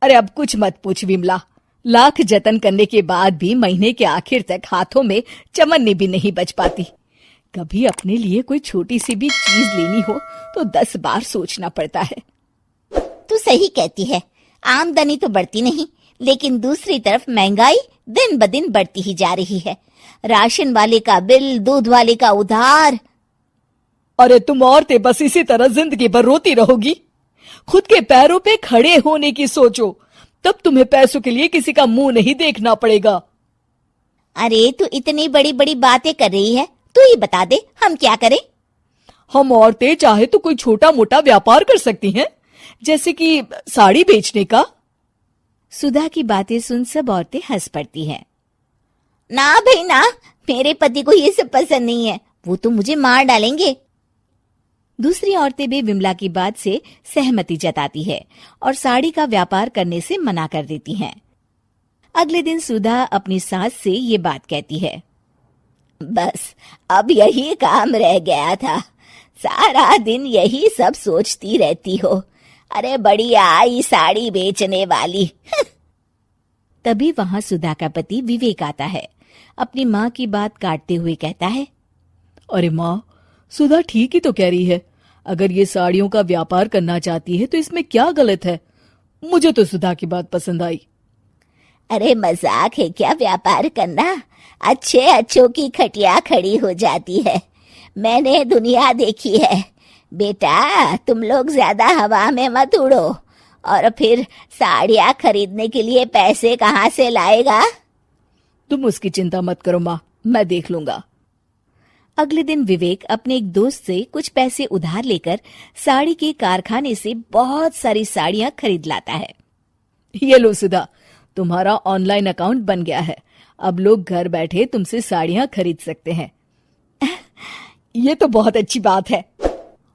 अरे अब कुछ मत पूछ विमला, लाख जतन करने के बाद भी महीने के आखिर तक हाथों में चमन्नी भी नहीं बच पाती। कभी अपने लिए कोई छोटी सी भी चीज लेनी हो तो 10 बार सोचना पड़ता है। तू सही कहती है, आमदनी तो बढ़ती नहीं, लेकिन दूसरी तरफ महंगाई दिन ब दिन बढ़ती ही जा रही है। राशन वाले का बिल, दूध वाले का उधार। अरे तुम औरतें बस इसी तरह जिंदगी भर रोती रहोगी। खुद के पैरों पे खड़े होने की सोचो, तब तुम्हें पैसों के लिए किसी का मुंह नहीं देखना पड़ेगा। अरे तू इतनी बड़ी बड़ी बातें कर रही है, तू ही बता दे हम क्या करें। हम औरतें चाहे तो कोई छोटा मोटा व्यापार कर सकती हैं, जैसे कि साड़ी बेचने का। सुधा की बातें सुन सब औरतें हंस पड़ती हैं। ना भाई ना, मेरे पति को ये सब पसंद नहीं है, वो तो मुझे मार डालेंगे। दूसरी औरतें भी विमला की बात से सहमति जताती है और साड़ी का व्यापार करने से मना कर देती हैं। अगले दिन सुधा अपनी सास से ये बात कहती है। बस अब यही काम रह गया था, सारा दिन यही सब सोचती रहती हो। अरे बढ़िया आई साड़ी बेचने वाली। तभी वहां सुधा का पति विवेक आता है। अपनी माँ की बात काटते हुए कहता है, अरे माँ, सुधा ठीक ही तो कह रही है। अगर ये साड़ियों का व्यापार करना चाहती है तो इसमें क्या गलत है। मुझे तो सुधा की बात पसंद आई। अरे मजाक है क्या व्यापार करना? अच्छे अच्छों की खटिया खड़ी हो जाती है। मैंने दुनिया देखी है। बेटा तुम लोग ज्यादा हवा में मत उड़ो, और फिर साड़ियाँ खरीदने के लिए पैसे कहाँ से लाएगा? तुम उसकी चिंता मत करो माँ, मैं देख लूंगा। अगले दिन विवेक अपने एक दोस्त से कुछ पैसे उधार लेकर साड़ी के कारखाने से बहुत सारी साड़ियां खरीद लाता है। ये लो सुधा, तुम्हारा ऑनलाइन अकाउंट बन गया है। अब लोग घर बैठे तुमसे साड़ियां खरीद सकते हैं। ये तो बहुत अच्छी बात है।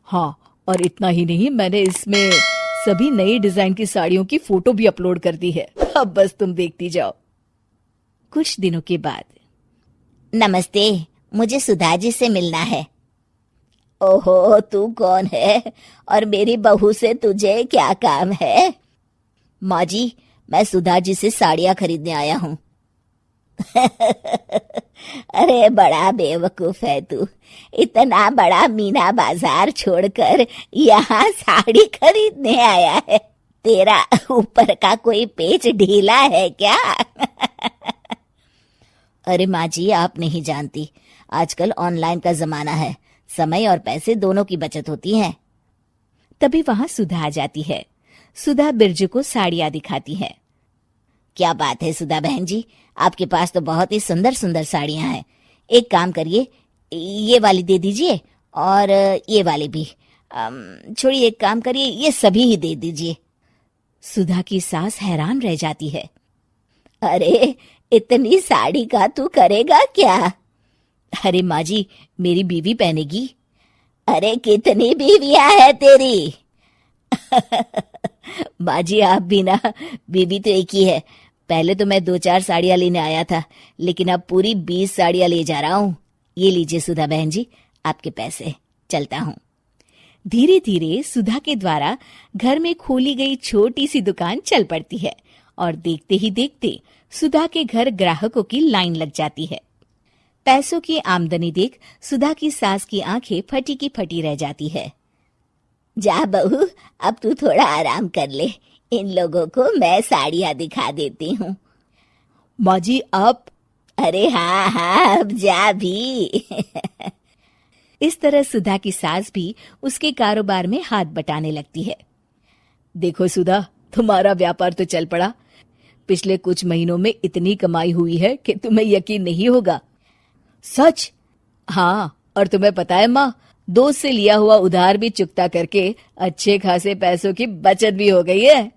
हाँ, और इतना ही नहीं, मैंने इसमें सभी नई डिजाइन की साड़ियों की फोटो भी अपलोड कर दी है। अब बस तुम देखती जाओ। कुछ दिनों के बाद। नमस्ते, मुझे सुधा जी से मिलना है। ओहो, तू कौन है और मेरी बहू से तुझे क्या काम है? माँ जी, मैं सुधा जी से साड़ियाँ खरीदने आया हूँ। अरे बड़ा बेवकूफ है तू, इतना बड़ा मीना बाजार छोड़कर यहाँ साड़ी खरीदने आया है। तेरा ऊपर का कोई पेच ढीला है क्या? अरे माँ जी, आप नहीं जानती, आजकल ऑनलाइन का जमाना है, समय और पैसे दोनों की बचत होती है। तभी वहां सुधा आ जाती है। सुधा बिरजू को साड़ियां दिखाती है। क्या बात है सुधा बहन जी, आपके पास तो बहुत ही सुंदर सुंदर साड़ियां हैं। एक काम करिए, ये वाली दे दीजिए और ये वाली भी। छोड़िए, एक काम करिए, ये सभी ही दे दीजिए। सुधा की सास हैरान रह जाती है। अरे इतनी साड़ी का तू करेगा क्या? अरे माँ जी, मेरी बीवी पहनेगी। अरे कितनी बीवियां है तेरी? माँ जी, आप भी ना, बीवी तो एक ही है। पहले तो मैं 2-4 साड़ियाँ लेने आया था, लेकिन अब पूरी 20 साड़ियाँ ले जा रहा हूँ। ये लीजिए सुधा बहन जी, आपके पैसे। चलता हूँ। धीरे धीरे सुधा के द्वारा घर में खोली गई छोटी सी दुकान चल पड़ती है और देखते ही देखते सुधा के घर ग्राहकों की लाइन लग जाती है। पैसों की आमदनी देख सुधा की सास की आंखें फटी की फटी रह जाती है। जा बहू, अब तू थोड़ा आराम कर ले, इन लोगों को मैं साड़ियाँ दिखा देती हूँ। माँ जी आप? अरे हाँ हाँ, अब जा भी। इस तरह सुधा की सास भी उसके कारोबार में हाथ बटाने लगती है। देखो सुधा, तुम्हारा व्यापार तो चल पड़ा। पिछले कुछ महीनों में इतनी कमाई हुई है कि तुम्हें यकीन नहीं होगा। सच? हाँ, और तुम्हें पता है माँ, दोस्त से लिया हुआ उधार भी चुकता करके अच्छे खासे पैसों की बचत भी हो गई है।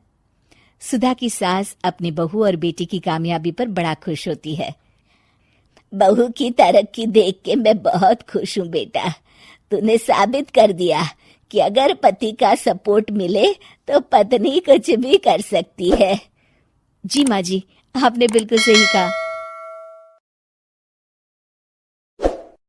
सुधा की सास अपनी बहू और बेटी की कामयाबी पर बड़ा खुश होती है। बहू की तरक्की देख के मैं बहुत खुश हूँ बेटा। तूने साबित कर दिया कि अगर पति का सपोर्ट मिले तो पत्नी कुछ भी कर सकती है। जी माँ जी, आपने बिल्कुल सही कहा।